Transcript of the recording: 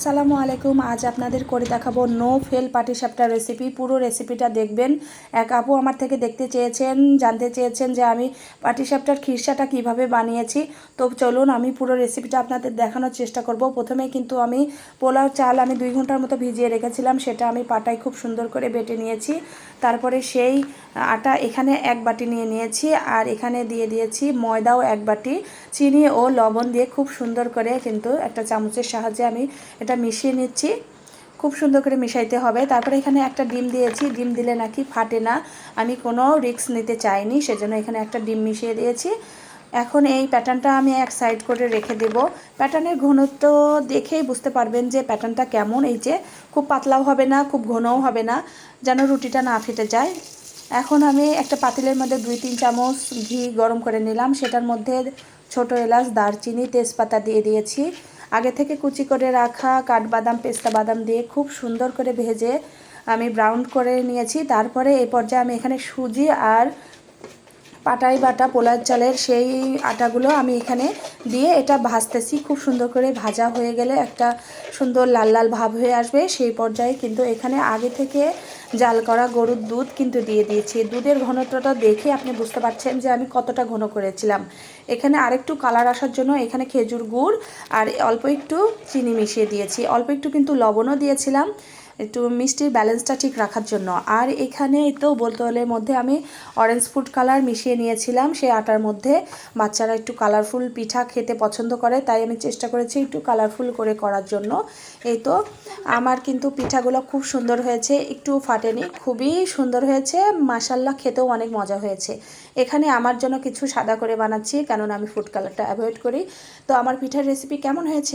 আসসালামু আলাইকুম। আজ আপনাদের করে দেখাবো নো ফেল পাটিসাপটা রেসিপি। পুরো রেসিপিটা দেখবেন। এক আপু আমার থেকে দেখতে চেয়েছেন, জানতে চেয়েছেন যে আমি পাটিসাপটার খিরসাটা কিভাবে বানিয়েছি। তো চলুন আমি পুরো রেসিপিটা আপনাদের দেখানোর চেষ্টা করব। প্রথমে কিন্তু আমি পোলাও চাল 2 ঘন্টার মতো ভিজিয়ে রেখেছিলাম, সেটা আমি পাটায় খুব সুন্দর করে বেটে নিয়েছি। তারপরে সেই আটা এখানে 1 বাটি নিয়ে নিয়েছি, আর এখানে দিয়ে দিয়েছি ময়দাও 1 বাটি, চিনি ও লবণ দিয়ে খুব সুন্দর করে কিন্তু একটা চামচের সাহায্যে আমি এটা মিশিয়ে নিচ্ছি। খুব সুন্দর করে মিশাইতে হবে। তারপরে এখানে একটা ডিম দিয়েছি, ডিম দিলে নাকি ফাটে না, আমি কোনো রিস্ক নিতে চাইনি, সেজন্য এখানে একটা ডিম মিশিয়ে দিয়েছি। এখন এই প্যাটার্নটা আমি এক সাইড করে রেখে দেব। প্যাটার্নের ঘনত্ব দেখেই বুঝতে পারবেন যে প্যাটার্নটা কেমন। এই যে খুব পাতলাও হবে না, খুব ঘনও হবে না, যেন রুটিটা না ফেটে যায়। এখন আমি একটা পাতিলের মধ্যে 2-3 চামচ ঘি গরম করে নিলাম। সেটার মধ্যে ছোট এলাচ, দারচিনি, তেজপাতা দিয়ে দিয়েছি। আগে থেকে কুচি করে রাখা কাঠবাদাম, পেস্তা বাদাম দিয়ে খুব সুন্দর করে ভেজে আমি ব্রাউন করে নিয়েছি। তারপরে এই পর্যায়ে আমি এখানে সুজি আর পাটাই বাটা পোলার চালের সেই আটাগুলো আমি এখানে দিয়ে এটা ভাজতেছি। খুব সুন্দর করে ভাজা হয়ে গেলে একটা সুন্দর লাল লাল ভাব হয়ে আসবে, সেই পর্যায়ে কিন্তু এখানে আগে থেকে জাল করা গরুর দুধ কিন্তু দিয়ে দিয়েছি। দুধের ঘনত্বটা দেখে আপনি বুঝতে পারছেন যে আমি কতটা ঘন করেছিলাম। এখানে আরেকটু কালার আসার জন্য এখানে খেজুর গুড় আর অল্প একটু চিনি মিশিয়ে দিয়েছি, অল্প একটু কিন্তু লবণও দিয়েছিলাম একটু মিষ্টির ব্যালেন্সটা ঠিক রাখার জন্য। আর এখানে তো বোতলের মধ্যে আমি অরেঞ্জ ফুড কালার মিশিয়ে নিয়েছিলাম সেই আটার মধ্যে। বাচ্চারা একটু কালারফুল পিঠা খেতে পছন্দ করে, তাই আমি চেষ্টা করেছি একটু কালারফুল করে করার জন্য। এই তো আমার কিন্তু পিঠাগুলো খুব সুন্দর হয়েছে, একটু ফাটেনি, খুবই সুন্দর হয়েছে মাশাল্লাহ, খেতেও অনেক মজা হয়েছে। এখানে আমার জন্য কিছু সাদা করে বানাচ্ছি, কারণ আমি ফুড কালারটা অ্যাভয়েড করি। তো আমার পিঠার রেসিপি কেমন হয়েছে